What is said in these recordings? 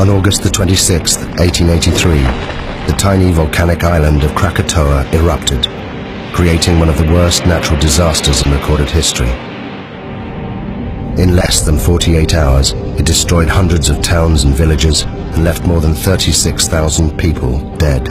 On August the 26th, 1883, the tiny volcanic island of Krakatau erupted, creating one of the worst natural disasters in recorded history. In less than 48 hours, it destroyed hundreds of towns and villages and left more than 36,000 people dead.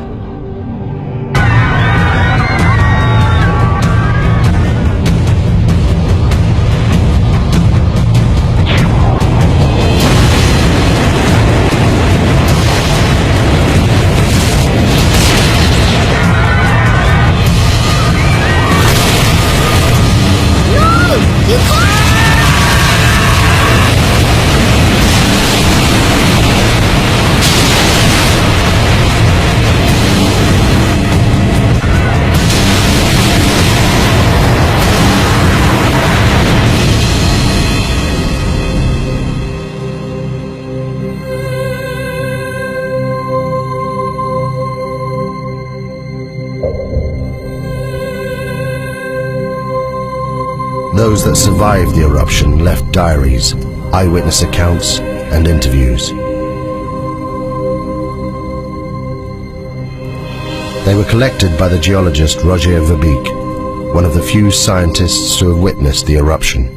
Those that survived the eruption left diaries, eyewitness accounts, and interviews. They were collected by the geologist Roger Verbeek, one of the few scientists to have witnessed the eruption.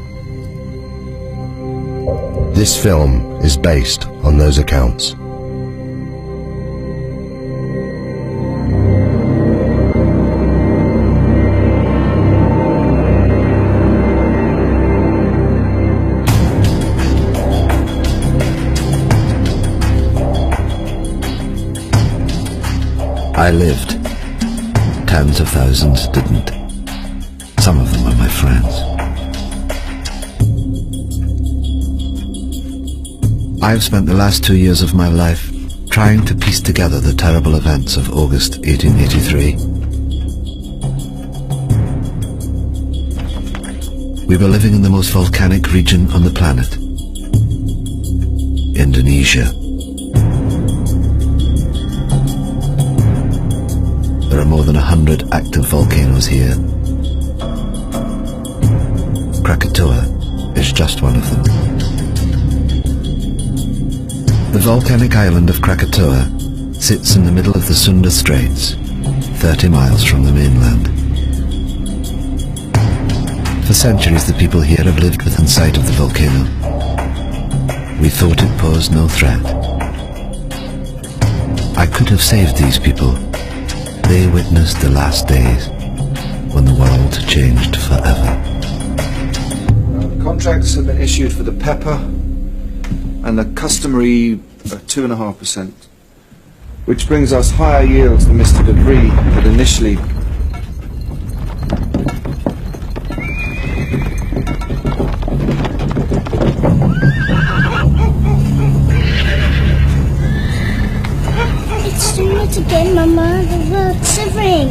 This film is based on those accounts. I lived. Tens of thousands didn't. Some of them were my friends. I've spent the last 2 years of my life trying to piece together the terrible events of August 1883. We were living in the most volcanic region on the planet, Indonesia. There are more than 100 active volcanoes here. Krakatau is just one of them. The volcanic island of Krakatau sits in the middle of the Sunda Straits, 30 miles from the mainland. For centuries the people here have lived within sight of the volcano. We thought it posed no threat. I could have saved these people. They witnessed the last days when the world changed forever. Contracts have been issued for the pepper and the customary 2.5%, which brings us higher yields than Mr. Debris had initially. It's doing it again, Mama. The world's shivering.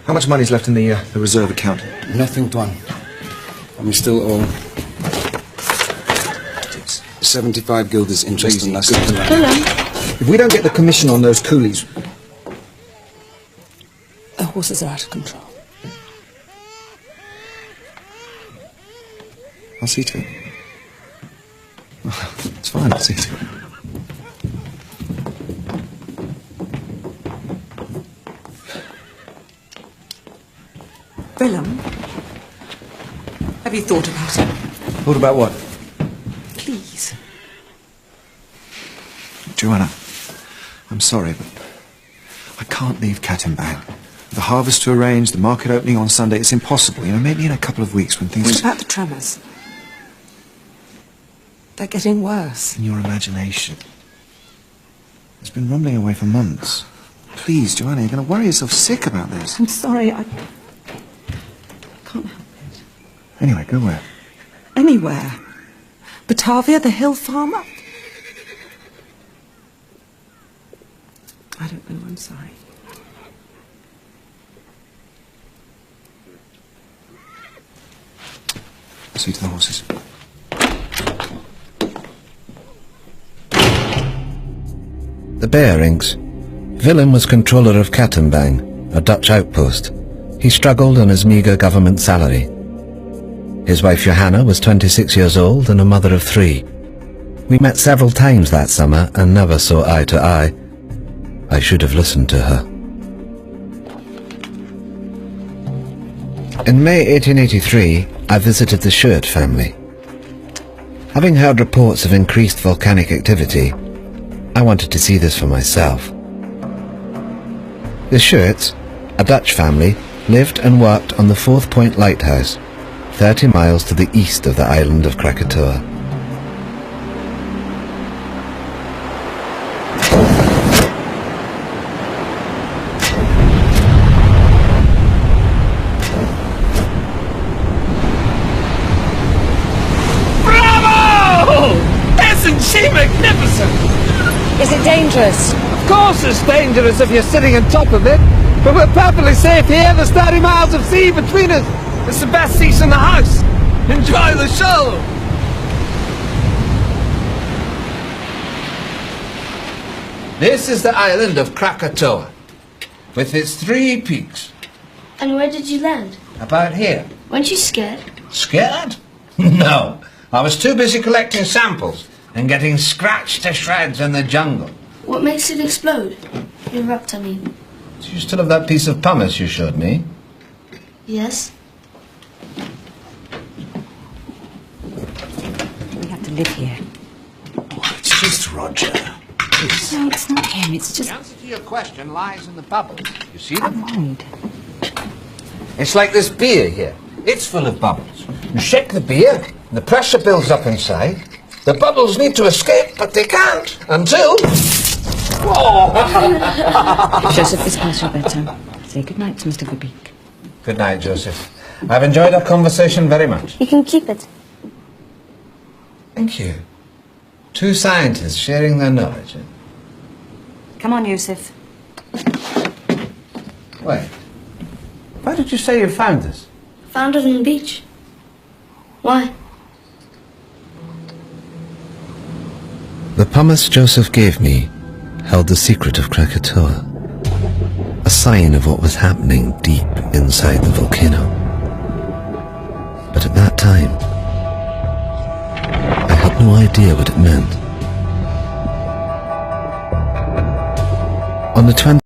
How much money's left in the reserve account? Nothing, Tuan. We still owe 75 guilders interest on last year's land. If we don't get the commission on those coolies... The horses are out of control. I'll see to it. It's fine, I'll see to it. Willem, have you thought about it? Thought about what? Please. Joanna, I'm sorry, but I can't leave Cat and Bang. The harvest to arrange, the market opening on Sunday, it's impossible. You know, maybe in a couple of weeks when things... What about the tremors? They're getting worse. In your imagination. It's been rumbling away for months. Please, Joanna, you're going to worry yourself sick about this. I'm sorry, I can't help it. Anyway, go where? Anywhere. Batavia, the hill farm. I don't know, I'm sorry. See to the horses. The Barings. Willem was controller of Kattenbang, a Dutch outpost. He struggled on his meagre government salary. His wife Johanna was 26 years old and a mother of 3. We met several times that summer and never saw eye to eye. I should have listened to her. In May 1883, I visited the Schuert family. Having heard reports of increased volcanic activity, I wanted to see this for myself. The Schuerts, a Dutch family, lived and worked on the Fourth Point Lighthouse, 30 miles to the east of the island of Krakatoa. Isn't she magnificent? Is it dangerous? Of course it's dangerous if you're sitting on top of it, but we're perfectly safe here. There's 30 miles of sea between us. It's the best seats in the house. Enjoy the show. This is the island of Krakatoa, with its 3 peaks. And where did you land? About here. Weren't you scared? Scared? No. I was too busy collecting samples and getting scratched to shreds in the jungle. What makes it explode? Erupt, I mean. Do you still have that piece of pumice you showed me? Yes? We have to live here. Oh, it's just Roger. No, it's not him, it's just... The answer to your question lies in the bubbles. You see them? Mind. It's like this beer here. It's full of bubbles. You shake the beer, and the pressure builds up inside. The bubbles need to escape, but they can't until... Whoa! Joseph, it's past your bedtime. Say good night to Mr. Verbeek. Good night, Joseph. I've enjoyed our conversation very much. You can keep it. Thank you. 2 scientists sharing their knowledge. Come on, Yusuf. Wait. Why did you say you found this? Found it on the beach. Why? The pumice Joseph gave me held the secret of Krakatoa, a sign of what was happening deep inside the volcano. But at that time, I had no idea what it meant. On the 20th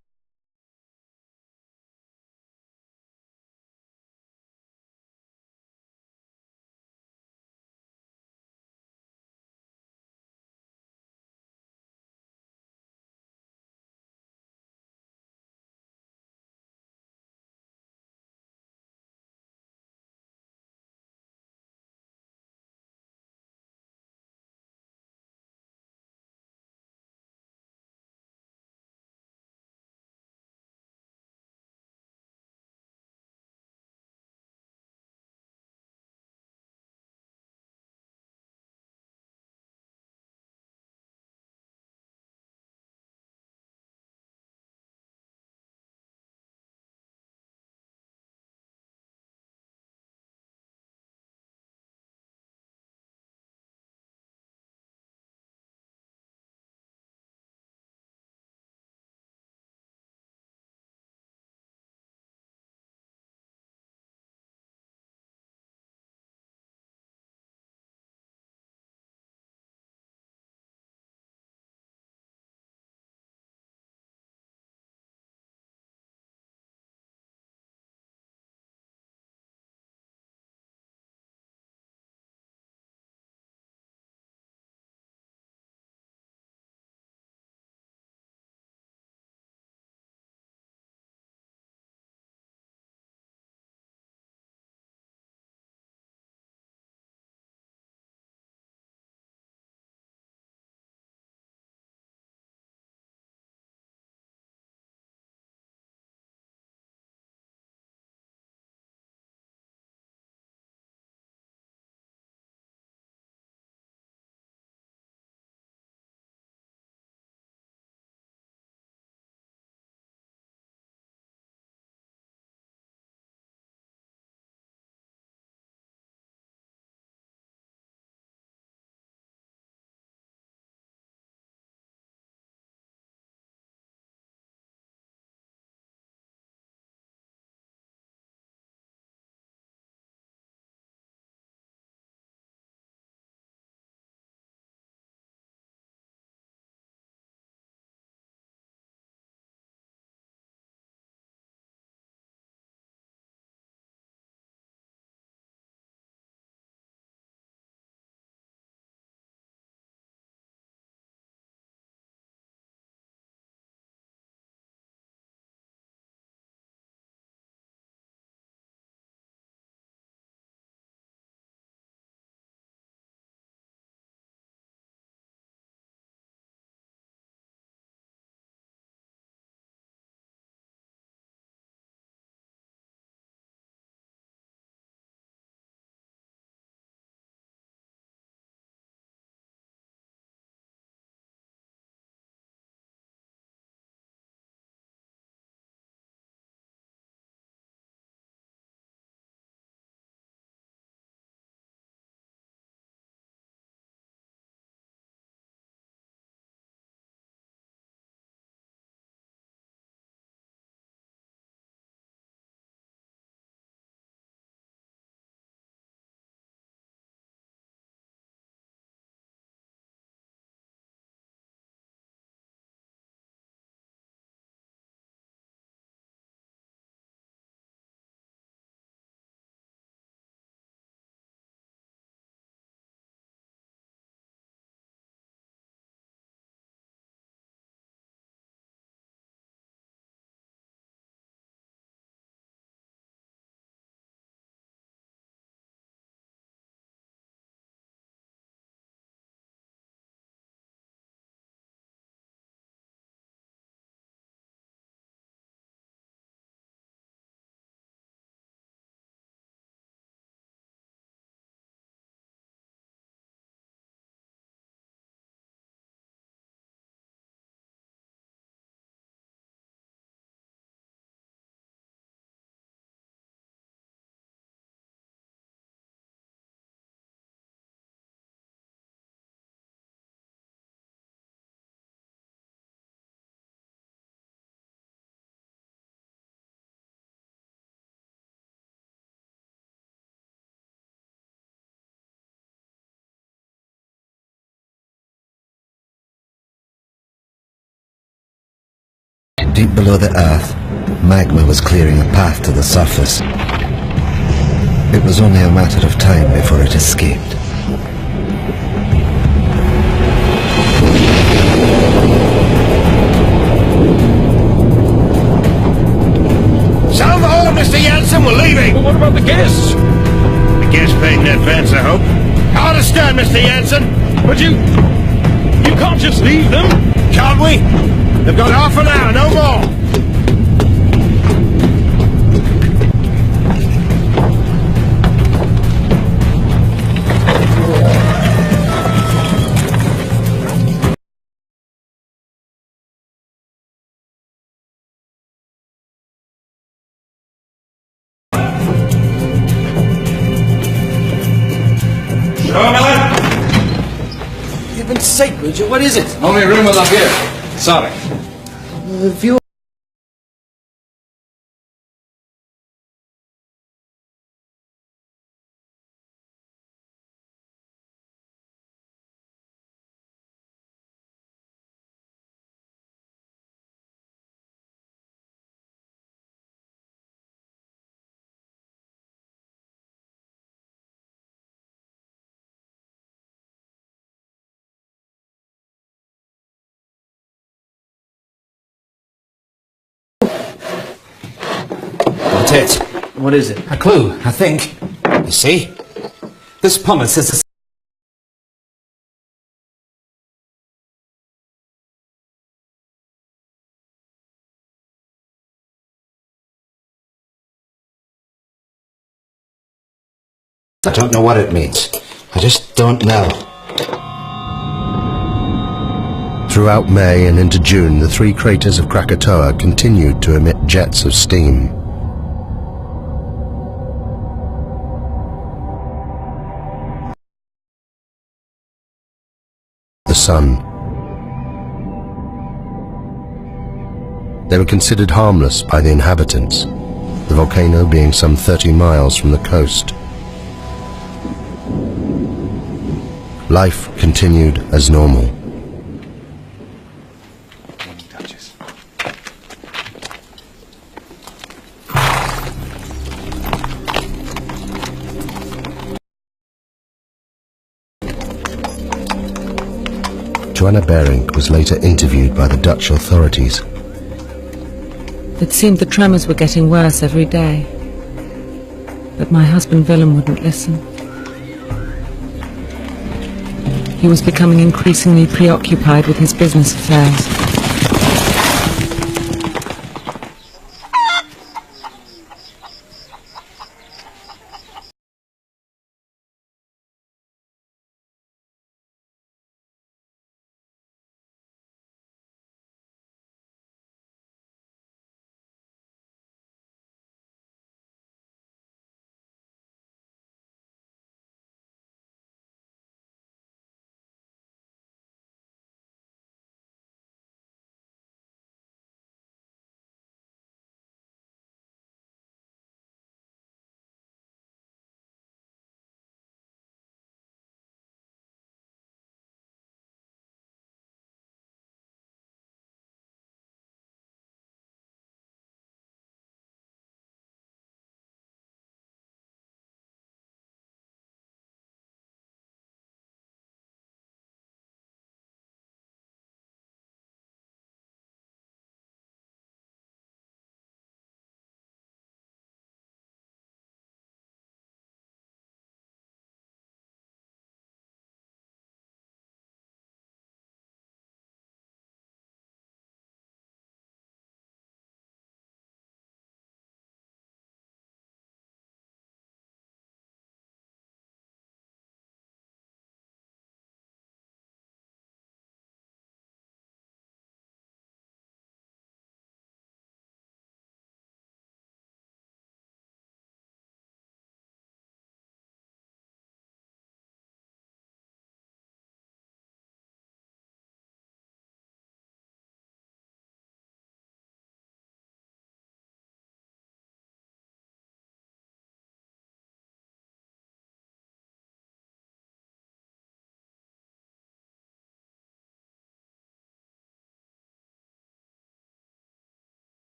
Deep below the earth, magma was clearing a path to the surface. It was only a matter of time before it escaped. Sound the horn, Mr. Jansen, we're leaving! But what about the guests? The guests paid in advance, I hope. I understand, Mr. Jansen. But you can't just leave them. Can't we? They've got half an hour, no more. For heaven's sake, Bridget, what is it? Only room up here. Sorry. The view. What's it? What is it? A clue, I think. You see? This pumice says the... I don't know what it means. I just don't know. Throughout May and into June, the three craters of Krakatoa continued to emit jets of steam. The sun. They were considered harmless by the inhabitants, the volcano being some 30 miles from the coast. Life continued as normal. Joanna Berink was later interviewed by the Dutch authorities. It seemed the tremors were getting worse every day. But my husband Willem wouldn't listen. He was becoming increasingly preoccupied with his business affairs.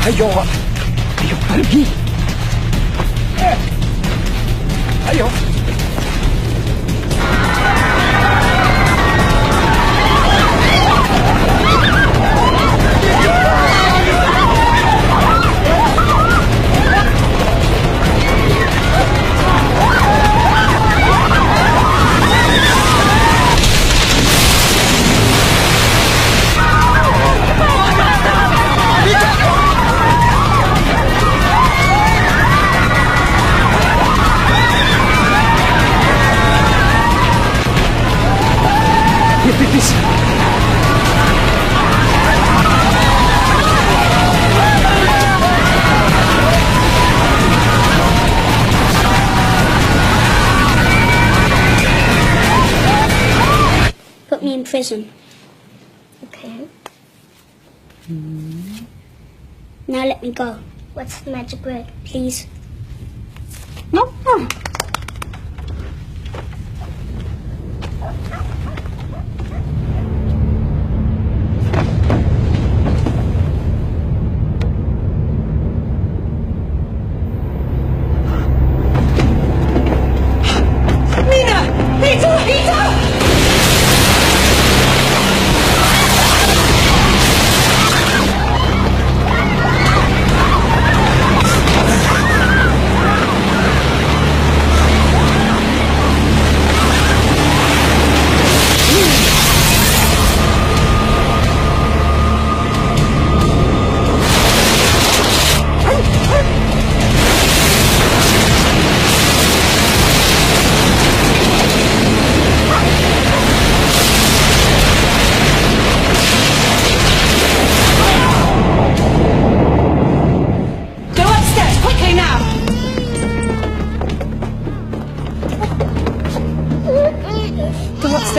Ayo, pergi. Ayo. Pipis. Put me in prison. Okay. Now let me go. What's the magic word, please? No.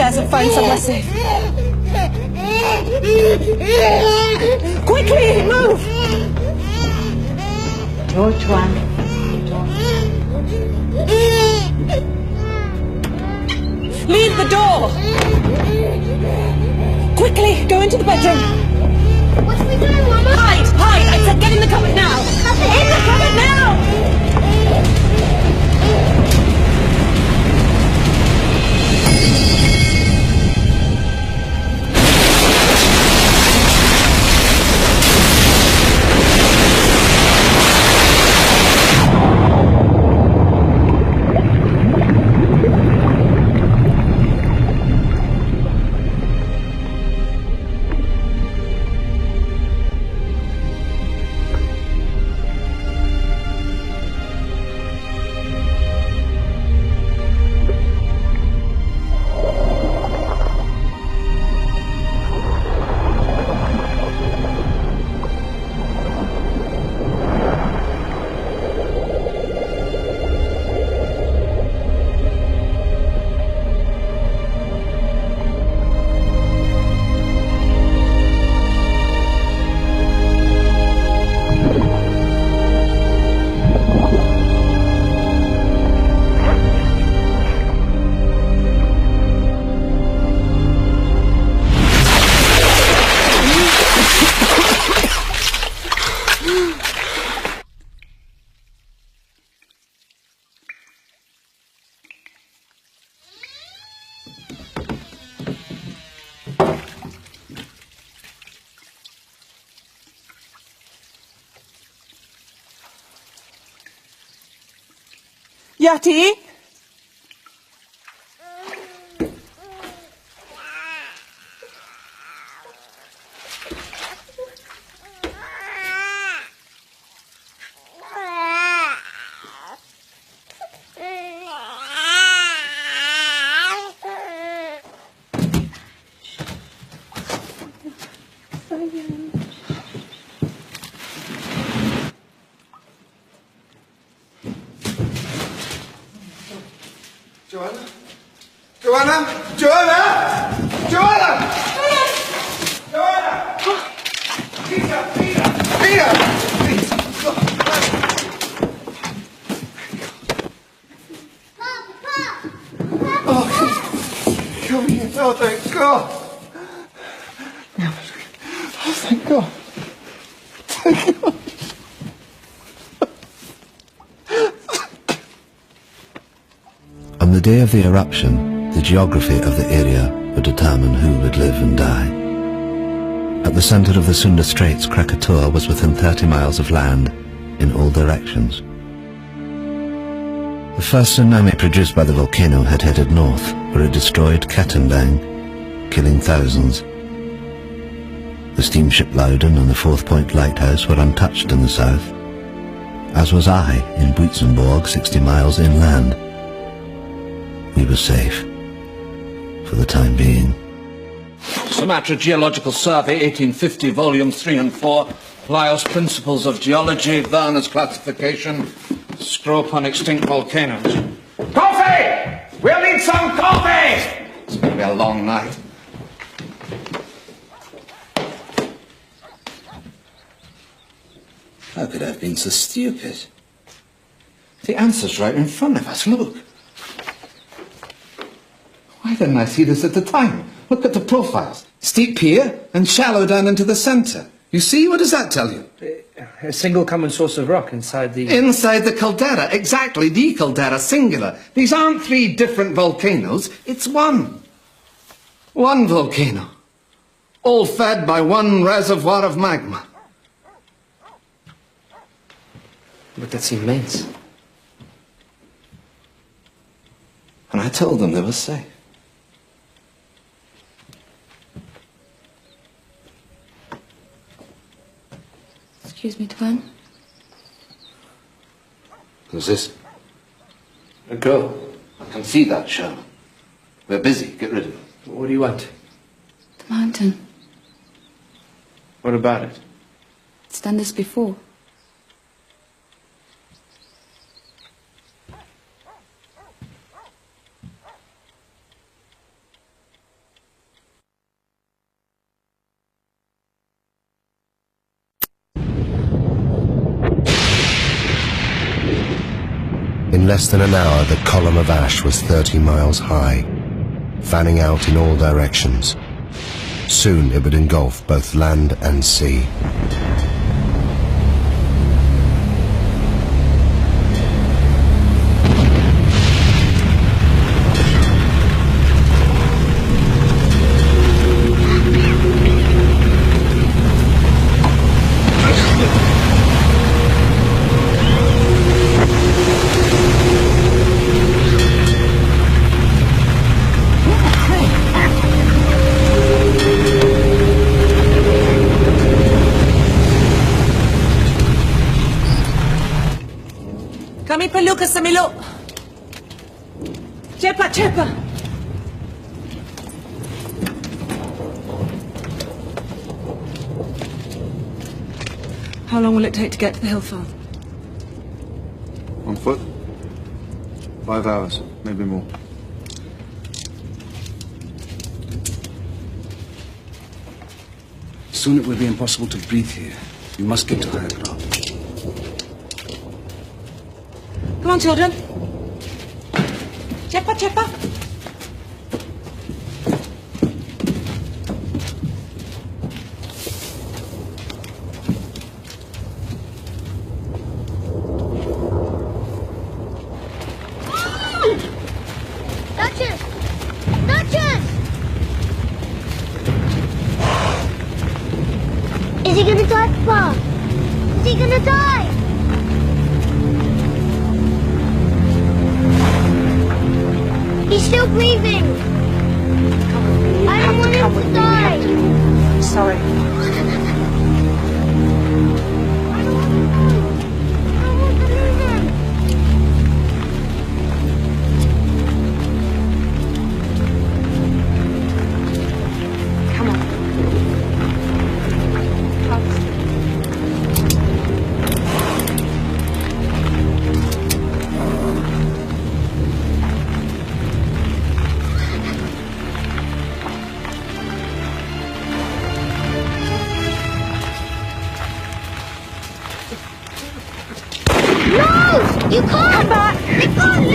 And find somewhere safe. Quickly, move! Which one? Leave the door! Quickly, go into the bedroom. What are we doing, Mama? Hide! Hide! I said get in the cupboard now! In the cupboard now! Yati? Joanna? Joanna? Joanna? Joanna? Joanna! Peter! Peter! Peter! Oh, come here. Oh, thank God. Oh, thank God. Thank God. On the day of the eruption, the geography of the area would determine who would live and die. At the center of the Sunda Straits, Krakatau was within 30 miles of land in all directions. The first tsunami produced by the volcano had headed north, where it destroyed Krakatau, killing thousands. The steamship Loudon and the Fourth Point Lighthouse were untouched in the south, as was I in Buitzenborg, 60 miles inland. We were safe, for the time being. Sumatra Geological Survey, 1850, volumes 3 and 4. Lyell's Principles of Geology, Werner's Classification, Scrope on Extinct Volcanoes. Coffee! We'll need some coffee! It's going to be a long night. How could I have been so stupid? The answer's right in front of us, look. Why didn't I see this at the time? Look at the profiles. Steep here and shallow down into the centre. You see? What does that tell you? A single common source of rock inside the... Inside the caldera, exactly, the caldera, singular. These aren't 3 different volcanoes, it's one. One volcano. All fed by one reservoir of magma. But that's immense. And I told them they were safe. Excuse me, Twin. Who's this? A girl. I can see that, Sherman. We're busy. Get rid of it. What do you want? The mountain. What about it? It's done this before. In less than an hour, the column of ash was 30 miles high, fanning out in all directions. Soon it would engulf both land and sea. Kami perlu ke Semiluk. Cepat, cepat. How long will it take to get to the hill farm? On foot? 5 hours, maybe more. Soon it will be impossible to breathe here. You must get to higher ground. Come on, children. Cepat, cepat. Duchess! Duchess! Is he gonna die, Papa? Is he gonna die? He's still breathing. I don't want him to die. I'm sorry. You can't! Come back! They can't!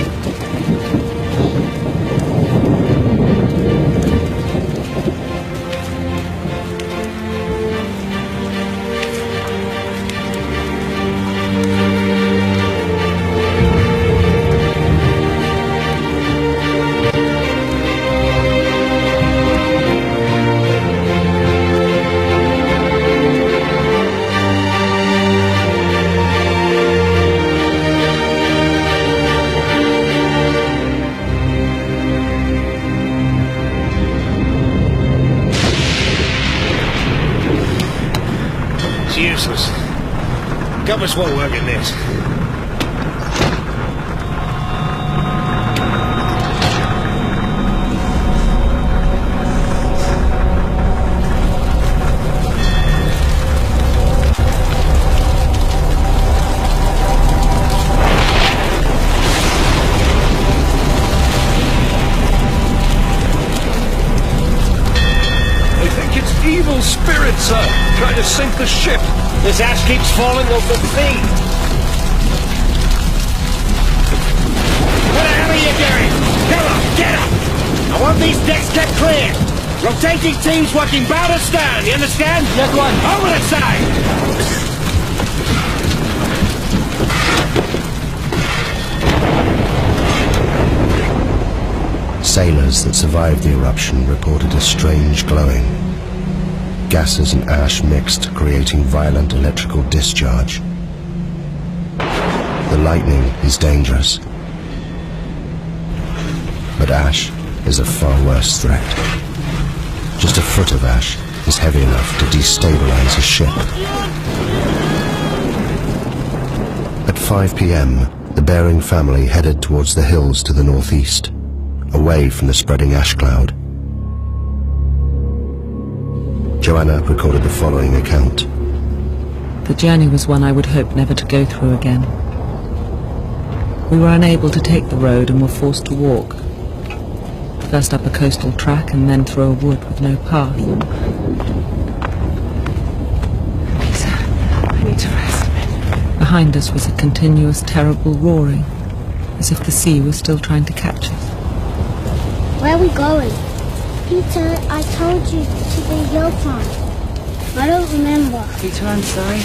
It's useless. Compass won't work in this. Evil spirits, sir, trying to sink the ship. This ash keeps falling off the sea. What the hell are you doing? Come on, get up! I want these decks kept clear. Rotating teams working bow to stern, you understand? Yes, one. Over the side! Sailors that survived the eruption reported a strange glowing. Gases and ash mixed, creating violent electrical discharge. The lightning is dangerous, but ash is a far worse threat. Just a foot of ash is heavy enough to destabilize a ship. At 5 p.m., the Bering family headed towards the hills to the northeast, away from the spreading ash cloud. Joanna recorded the following account. The journey was one I would hope never to go through again. We were unable to take the road and were forced to walk. First up a coastal track and then through a wood with no path. I need to rest. Behind us was a continuous, terrible roaring, as if the sea was still trying to catch us. Where are we going? Peter, I told you to be Yopon. I don't remember. Peter, I'm sorry.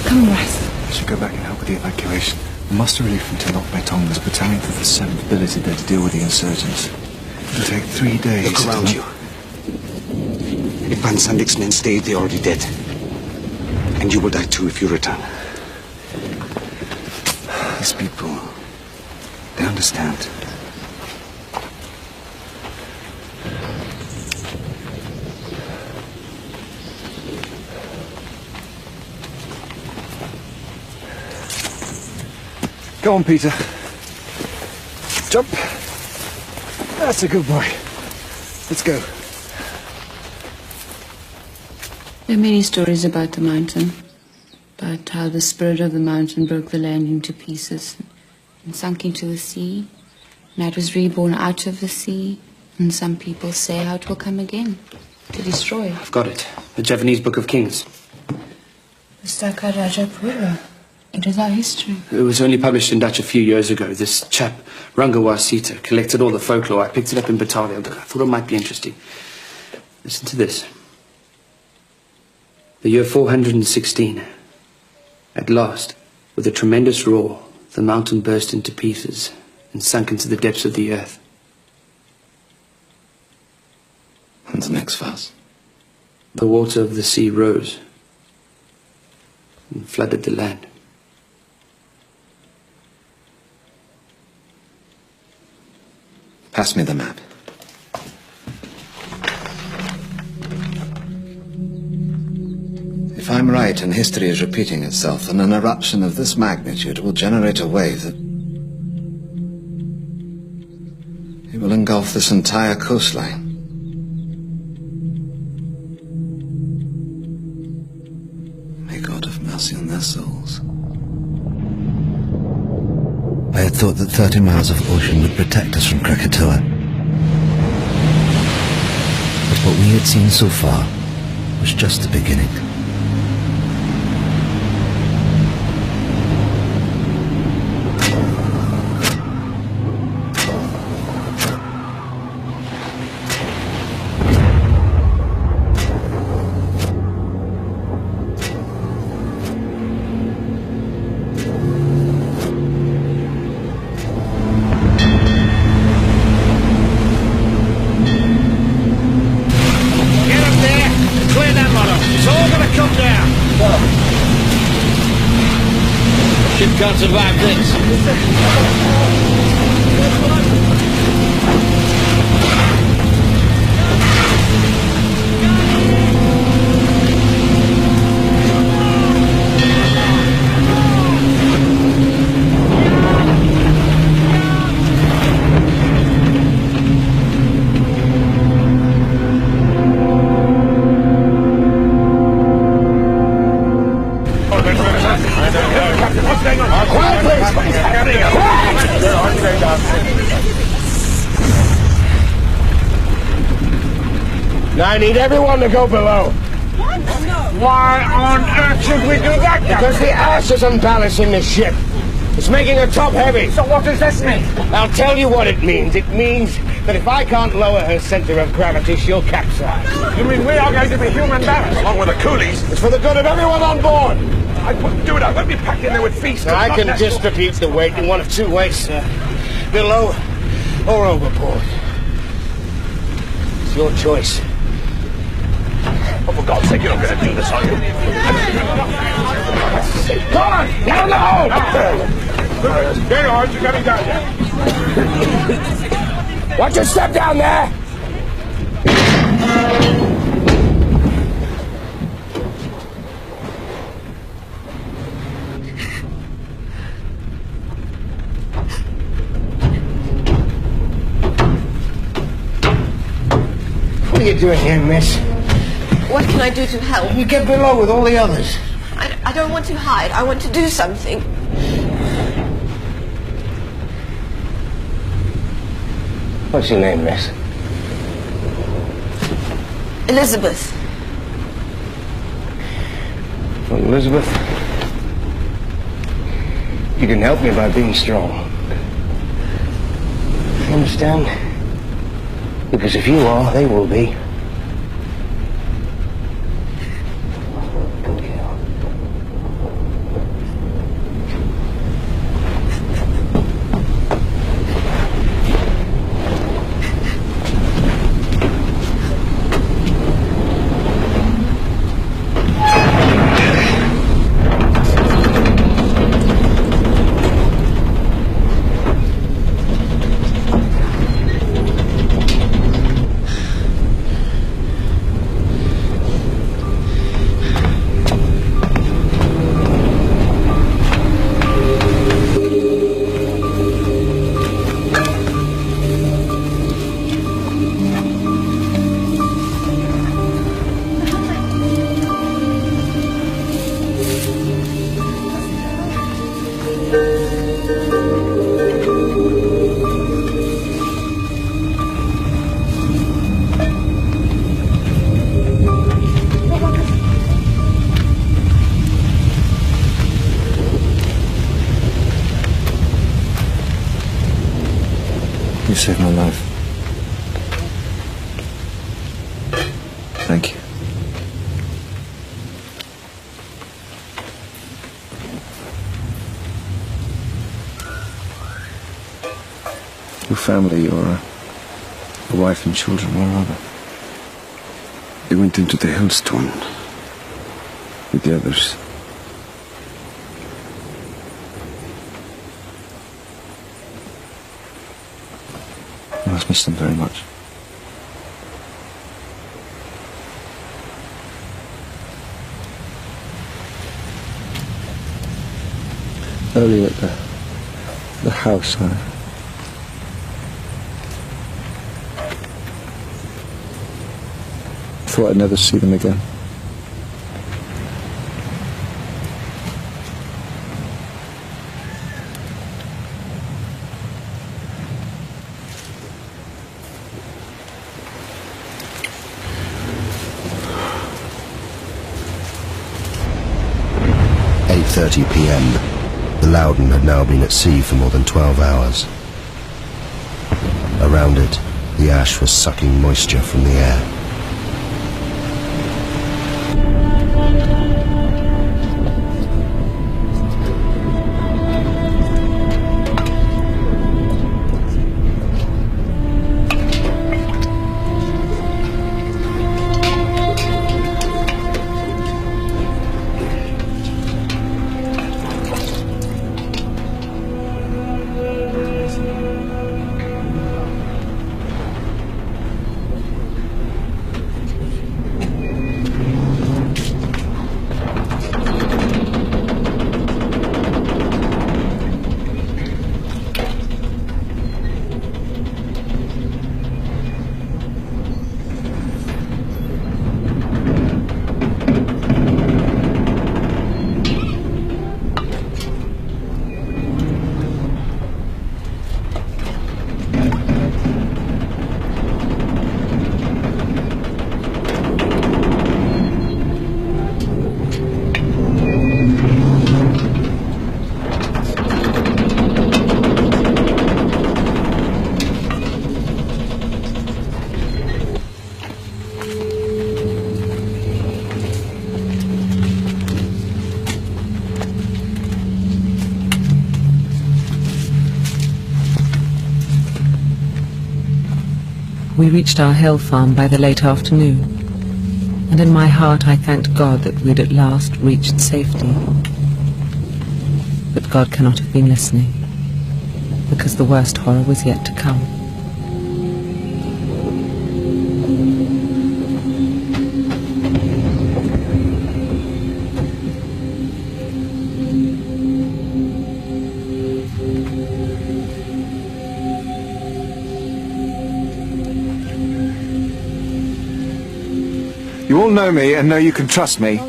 Come rest. I should go back and help with the evacuation. The muster relief from Tenok Betong was battalion for the 7th billeted there to deal with the insurgents. It'll take 3 days. Look around you. If Van Sandik's men stayed, they're already dead. And you will die too if you return. These people, they understand. Go on, Peter. Jump. That's a good boy. Let's go. There are many stories about the mountain, about how the spirit of the mountain broke the land into pieces and sunk into the sea, and it was reborn out of the sea, and some people say how it will come again, to destroy. I've got it. The Javanese Book of Kings. The Saka Rajapura. It is our history. It was only published in Dutch a few years ago. This chap, Rangawa Sita, collected all the folklore. I picked it up in Batalia. I thought it might be interesting. Listen to this. The year 416. At last, with a tremendous roar, the mountain burst into pieces and sunk into the depths of the earth. And the next verse? The water of the sea rose and flooded the land. Pass me the map. If I'm right and history is repeating itself, then an eruption of this magnitude will generate a wave that... it will engulf this entire coastline. May God have mercy on their souls. I had thought that 30 miles of ocean would protect us from Krakatau. But what we had seen so far was just the beginning. Can't survive this. Now I need everyone to go below. What? No. Why on earth should we do that? Because the ash is unbalancing the ship. It's making her top heavy. So what does this mean? I'll tell you what it means. It means that if I can't lower her center of gravity, she'll capsize. You mean we are going to be human ballast? Along with the coolies. It's for the good of everyone on board. I wouldn't do it. I won't be packed in there with feast. Now, I can distribute the weight in one of two ways, sir. Below or overboard. It's your choice. Oh, for God's sake, you're not going to do this, are you? Come on! Down the hole! There you are, you're coming down there. Watch your step down there! What are you doing here, miss? What can I do to help? You get below with all the others. I don't want to hide. I want to do something. What's your name, miss? Elizabeth. Well, Elizabeth, you can help me by being strong. You understand? Because if you are, they will be. You saved my life. Thank you. Your family, your wife and children, where are they? They went into the hailstone with the others. You must miss them very much. Earlier at the house, I thought I'd never see them again. At 8:30 p.m. The Loudon had now been at sea for more than 12 hours. Around it, the ash was sucking moisture from the air. We reached our hill farm by the late afternoon, and in my heart I thanked God that we'd at last reached safety. But God cannot have been listening, because the worst horror was yet to come. You all know me and know you can trust me.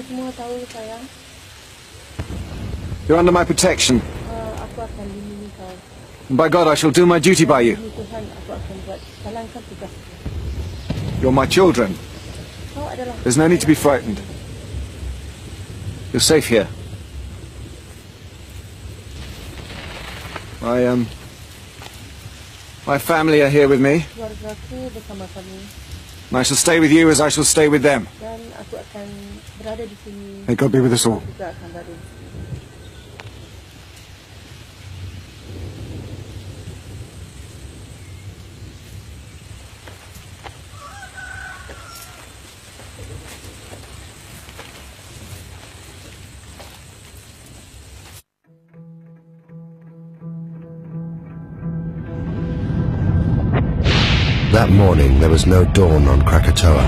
You're under my protection. And by God, I shall do my duty by you. You're my children. There's no need to be frightened. You're safe here. My family are here with me. And I shall stay with you as I shall stay with them. May God be with us all. That morning, there was no dawn on Krakatau.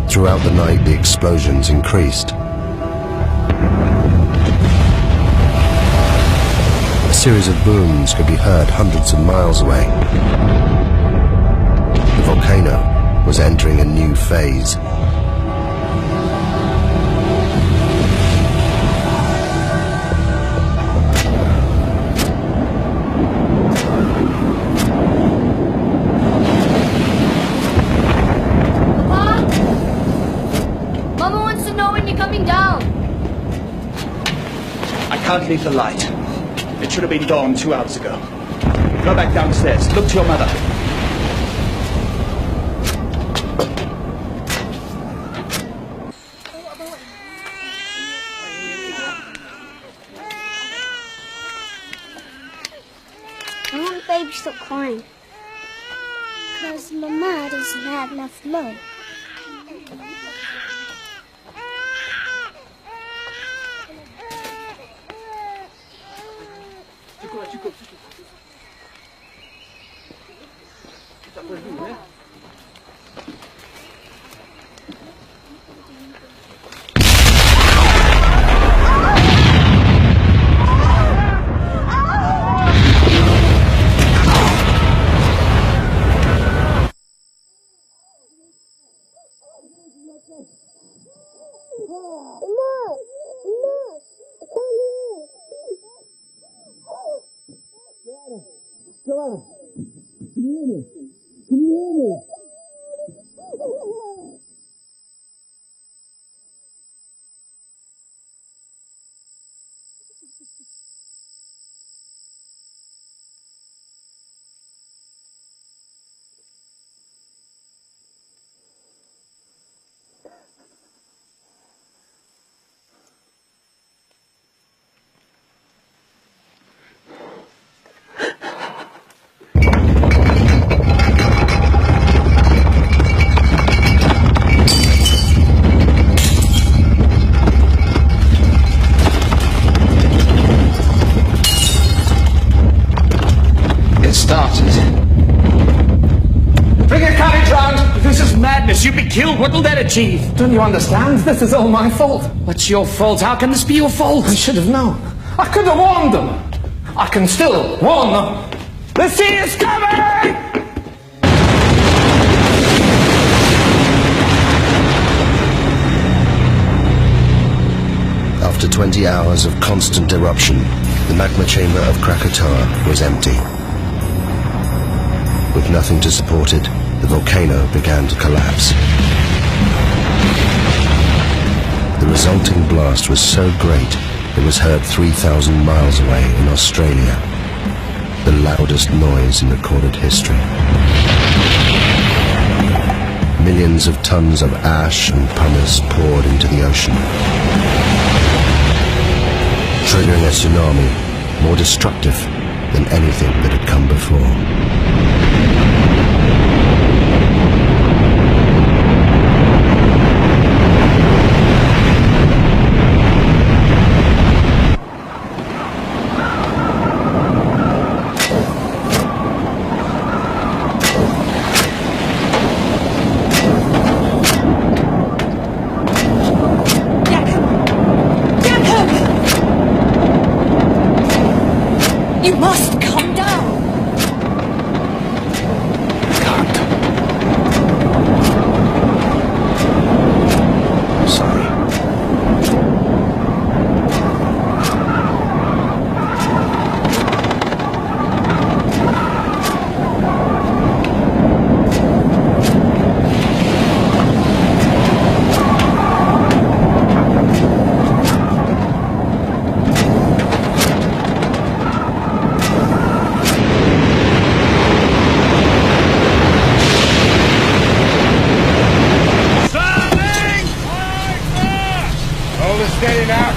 Throughout the night, the explosions increased. A series of booms could be heard hundreds of miles away. The volcano was entering a new phase. I can't leave the light. It should have been dawn 2 hours ago. Go back downstairs. Look to your mother. I want baby to stop crying. Because Mama doesn't have enough love. You'd be killed. What will that achieve? Don't you understand? This is all my fault. What's your fault? How can this be your fault? I should have known. I could have warned them. I can still warn them. The sea is coming! After 20 hours of constant eruption, the magma chamber of Krakatau was empty. With nothing to support it, the volcano began to collapse. The resulting blast was so great, it was heard 3,000 miles away in Australia, the loudest noise in recorded history. Millions of tons of ash and pumice poured into the ocean, triggering a tsunami more destructive than anything that had come before. You must calm down. Can't. Sorry. Steady now.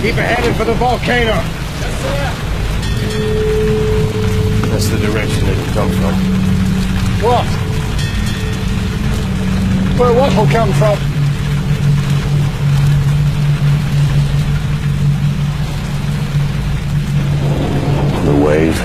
Keep headed for the volcano. That's the direction it'll come from. What? Where what will come from? The wave.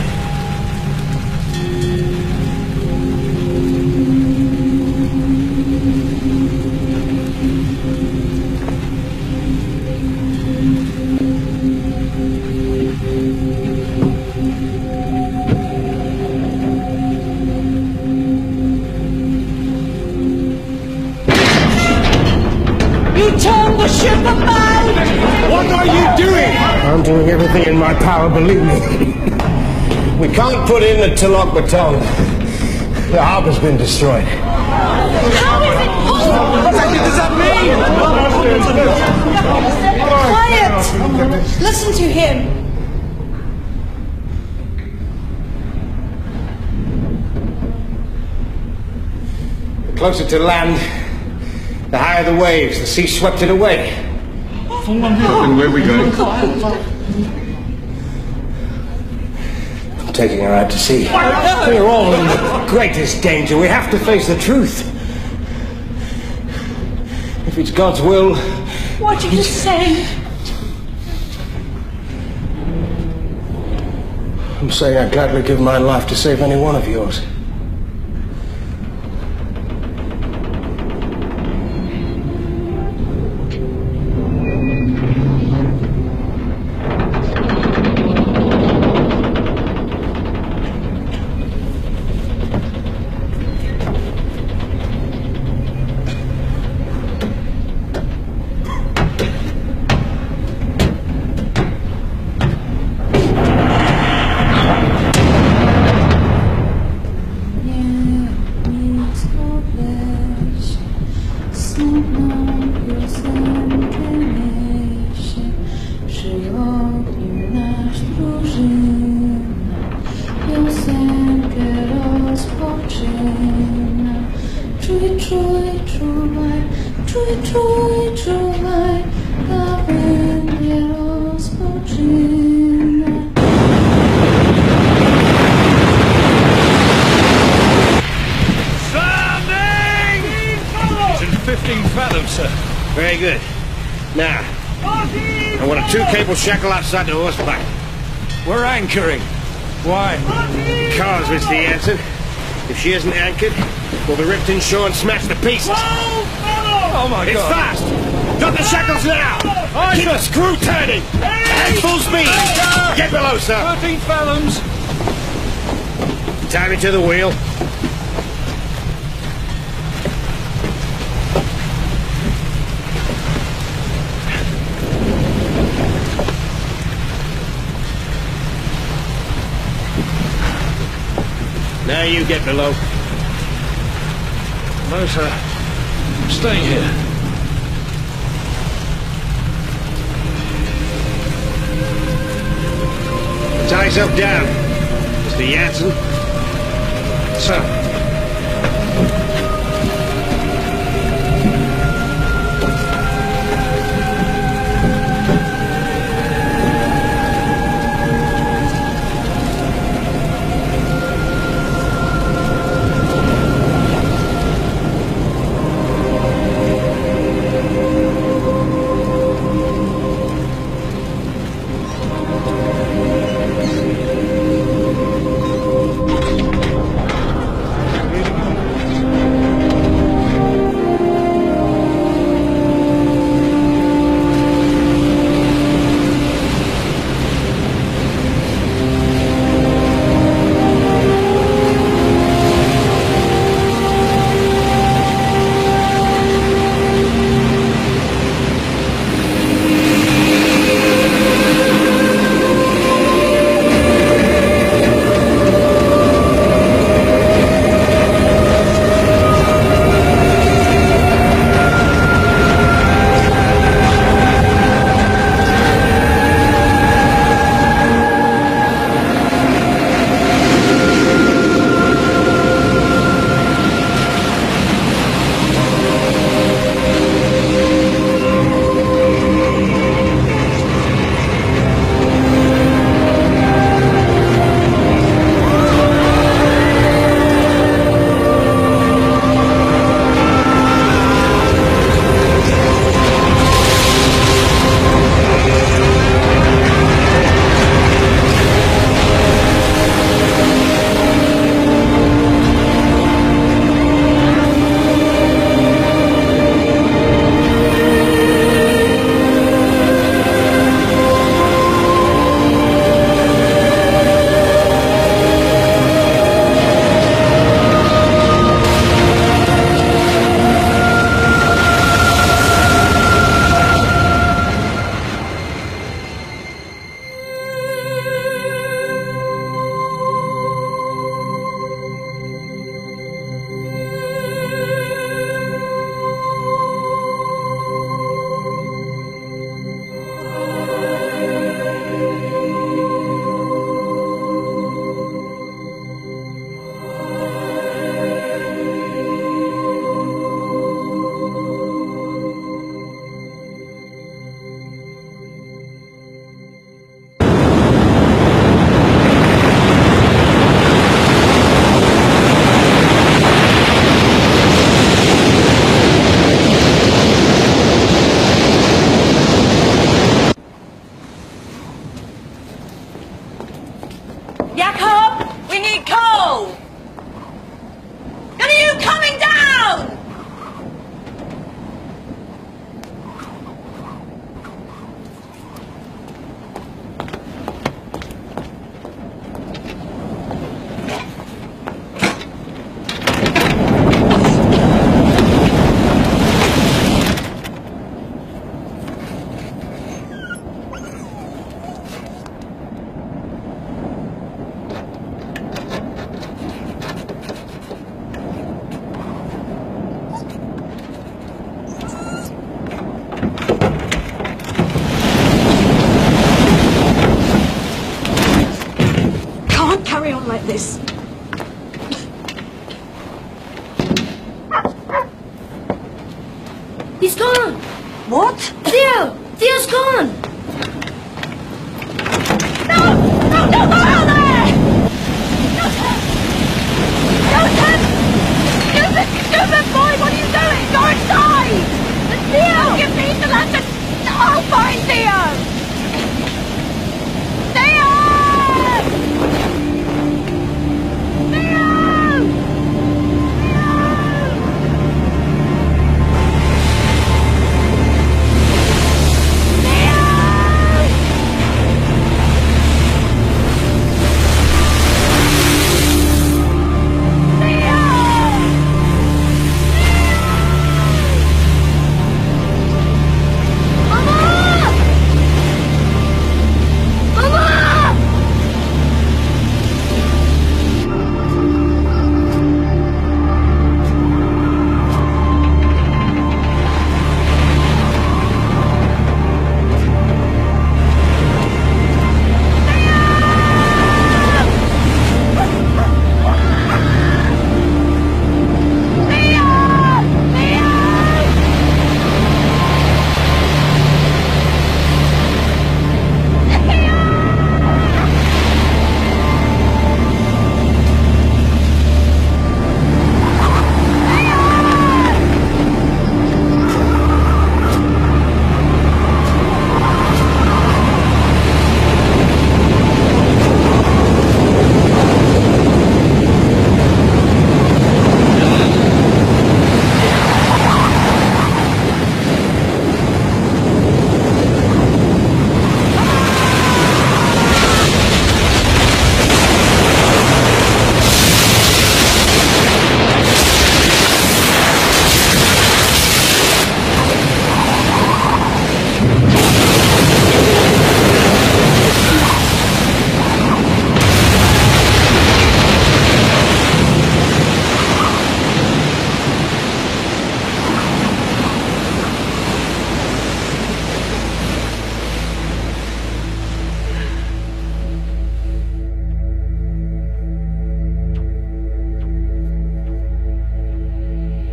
Turn the ship about! What are you doing? I'm doing everything in my power, believe me. We can't put in the Tilok baton. The harbor's been destroyed. How is it possible? What does that Quiet! Listen to him. The closer to land, the higher the waves. The sea swept it away. And where are we going? I'm taking her out to sea. We're all in the greatest danger. We have to face the truth. If it's God's will... What are you saying? I'm saying I'd gladly give my life to save any one of yours. Very good. Now, I want a 2-cable shackle outside the horseback. We're anchoring. Why? Because, Mr. Jansen, if she isn't anchored, we'll be ripped inshore and smashed to pieces. Oh my God! It's fast! Drop the shackles now! Keep the screw turning! At full speed! Get below, sir! 13 fathoms! Tie me to the wheel. Now you get below. No, sir. I'm staying here. Tie yourself down, Mr. Jansen. Sir. He's gone! What? Theo! Theo's gone! No! No, don't go out there! Joseph! Joseph! Joseph, boy, what are you doing? Go inside! Theo! Give me the lantern! I'll find Theo! Theo!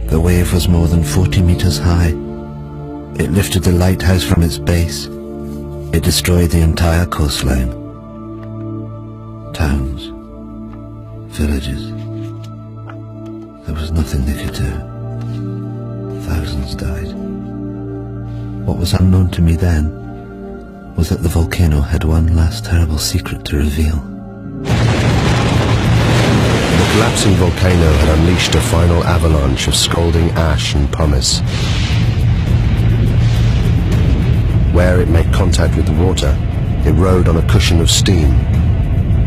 The wave was more than 40 meters high. It lifted the lighthouse from its base. It destroyed the entire coastline. Towns, villages. There was nothing they could do. Thousands died. What was unknown to me then was that the volcano had one last terrible secret to reveal. The collapsing volcano had unleashed a final avalanche of scalding ash and pumice. Where it made contact with the water, it rode on a cushion of steam.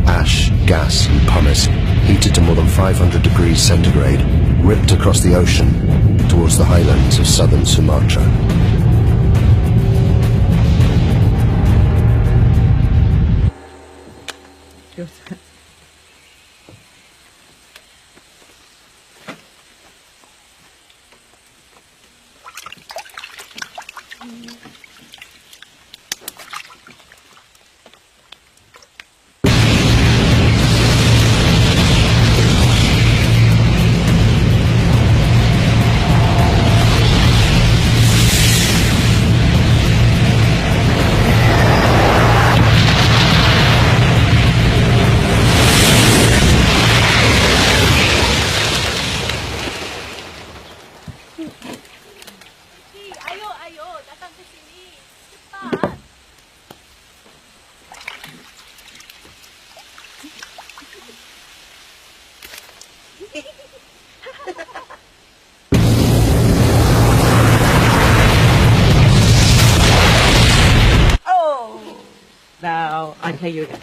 Ash, gas and pumice, heated to more than 500 degrees centigrade, ripped across the ocean towards the highlands of southern Sumatra. Now, I play you again.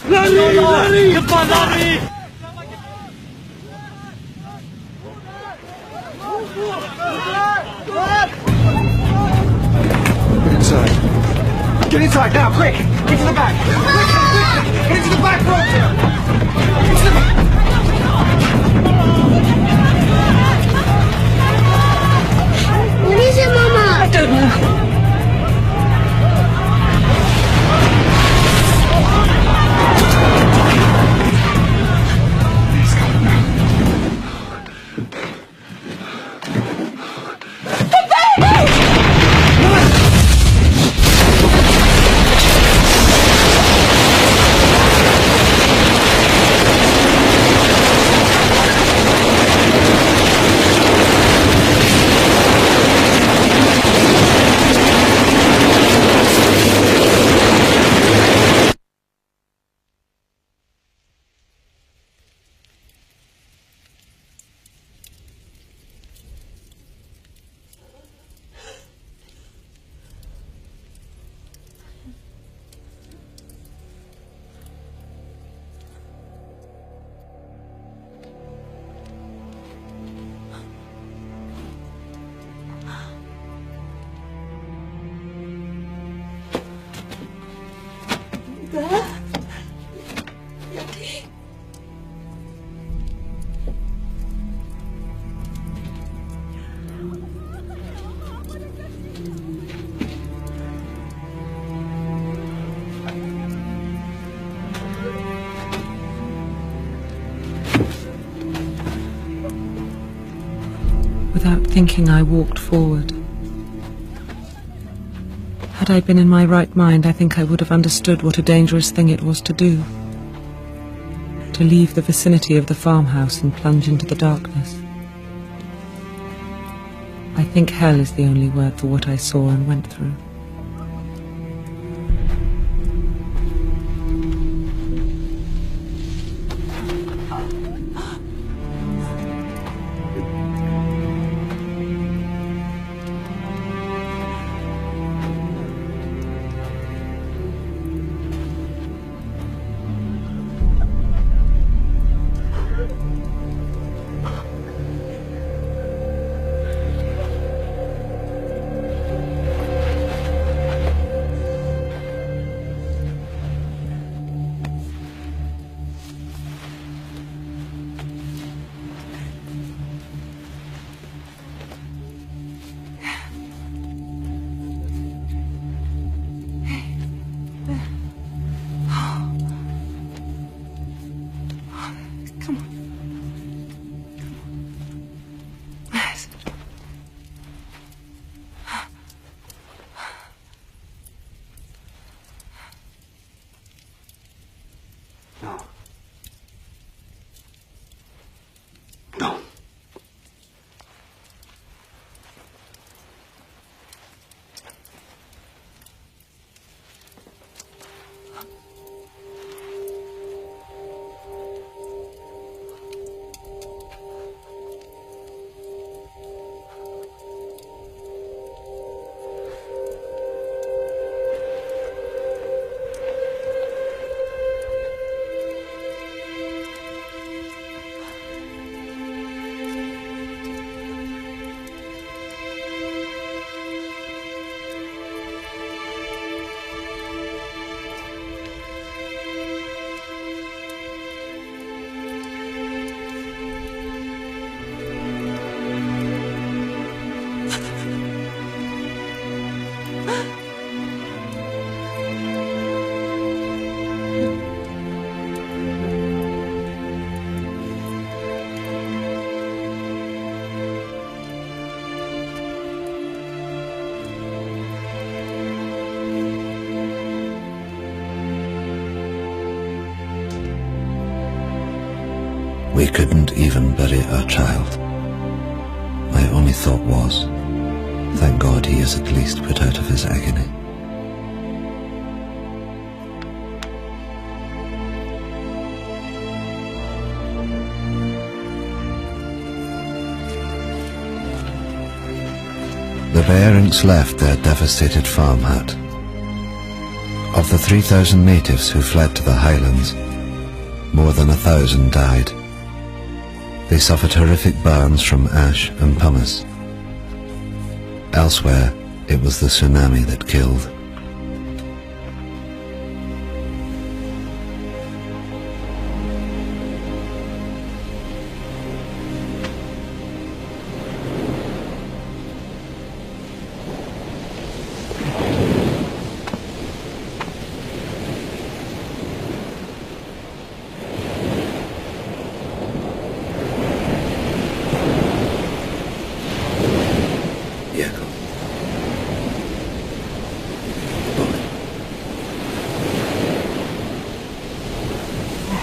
Lari! Come on, Lari! Get inside. Get inside now, quick! Into the back! Quick! Get into the back room! Into the back! What is it, Mama? I don't know. Without thinking, I walked forward. Had I been in my right mind, I think I would have understood what a dangerous thing it was to do. To leave the vicinity of the farmhouse and plunge into the darkness. I think hell is the only word for what I saw and went through. We couldn't even bury our child. My only thought was, thank God he is at least put out of his agony. The Bearings left their devastated farm hut. Of the 3,000 natives who fled to the highlands, more than 1,000 died. They suffered horrific burns from ash and pumice. Elsewhere, it was the tsunami that killed.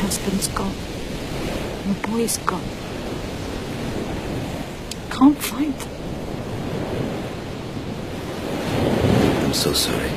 Husband's gone. My boy's gone. Can't find them. I'm so sorry.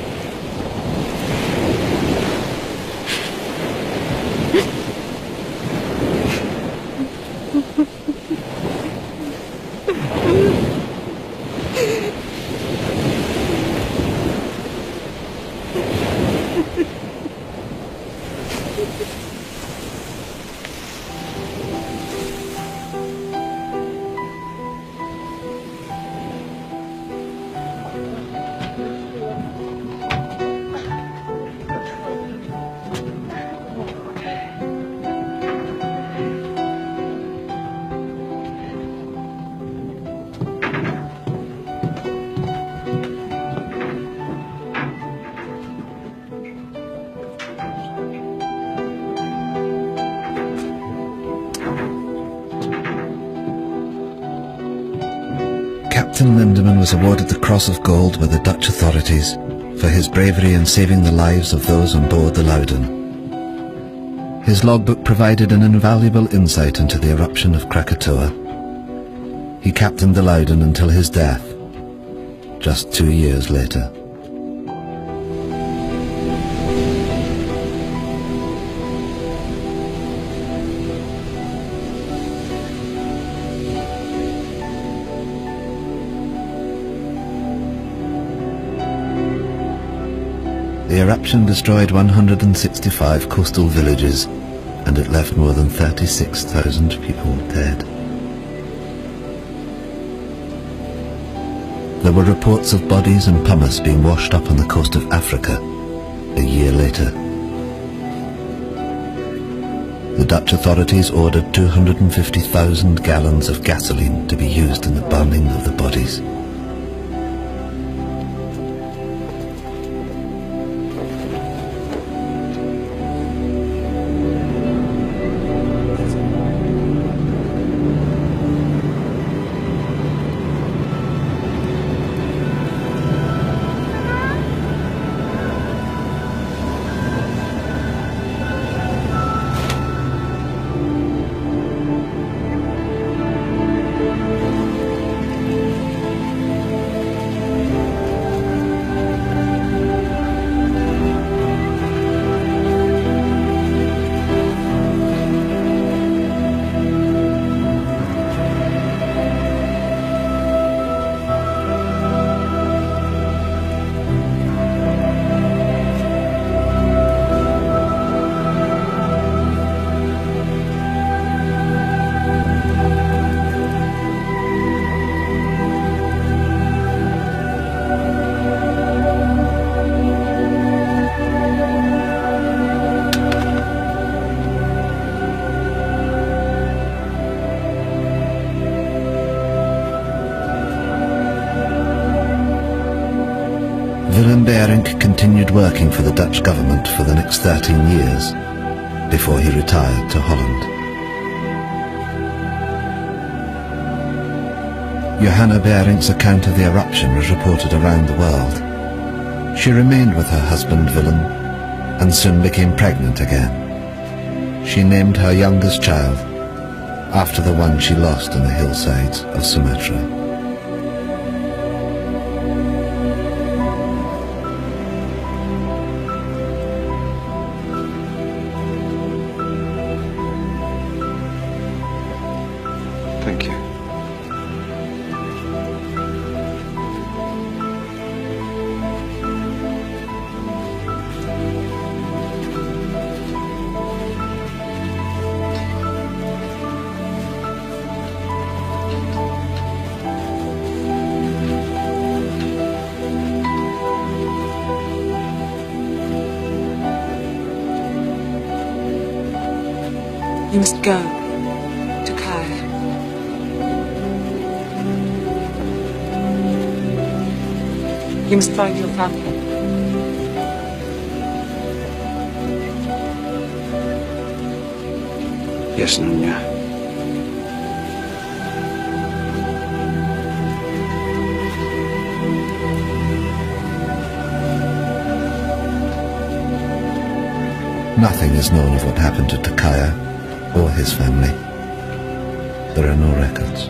Captain Lindeman was awarded the Cross of Gold by the Dutch authorities for his bravery in saving the lives of those on board the Loudon. His logbook provided an invaluable insight into the eruption of Krakatau. He captained the Loudon until his death, just 2 years later. The eruption destroyed 165 coastal villages, and it left more than 36,000 people dead. There were reports of bodies and pumice being washed up on the coast of Africa a year later. The Dutch authorities ordered 250,000 gallons of gasoline to be used in the burning of the bodies. Willem Beirink continued working for the Dutch government for the next 13 years before he retired to Holland. Johanna Beirink's account of the eruption was reported around the world. She remained with her husband Willem and soon became pregnant again. She named her youngest child after the one she lost on the hillsides of Sumatra. Thank you. You must go to Kaya. You must find your family. Yes, Nunya. Nothing is known of what happened to Takaya or his family. There are no records.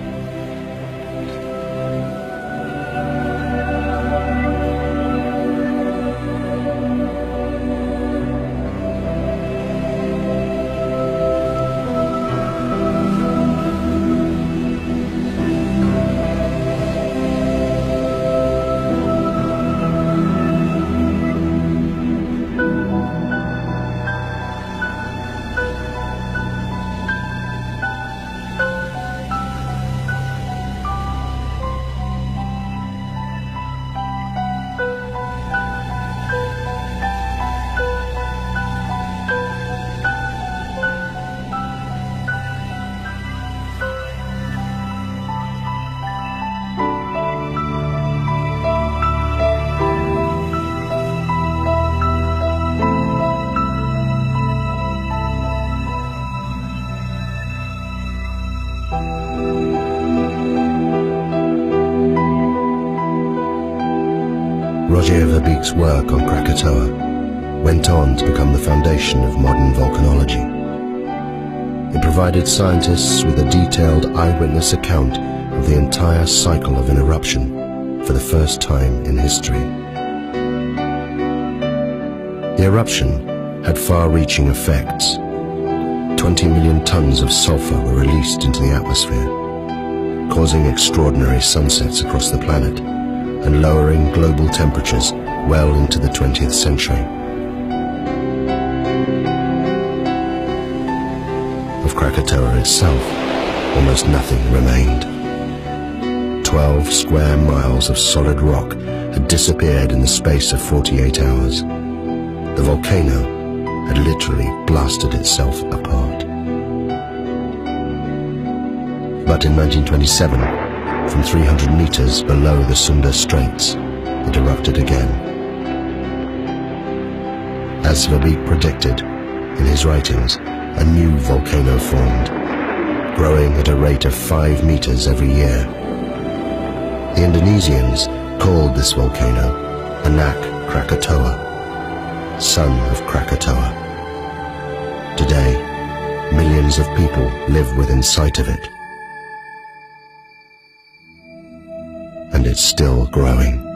Roger Verbeek's work on Krakatoa went on to become the foundation of modern volcanology. It provided scientists with a detailed eyewitness account of the entire cycle of an eruption for the first time in history. The eruption had far-reaching effects. 20 million tons of sulfur were released into the atmosphere, causing extraordinary sunsets across the planet and lowering global temperatures well into the 20th century. Of Krakatoa itself, almost nothing remained. 12 square miles of solid rock had disappeared in the space of 48 hours. The volcano had literally blasted itself apart. But in 1927, from 300 meters below the Sunda Straits, it erupted again. As Verbeek predicted in his writings, a new volcano formed, growing at a rate of 5 meters every year. The Indonesians called this volcano Anak Krakatoa, son of Krakatoa. Today, millions of people live within sight of it. And it's still growing.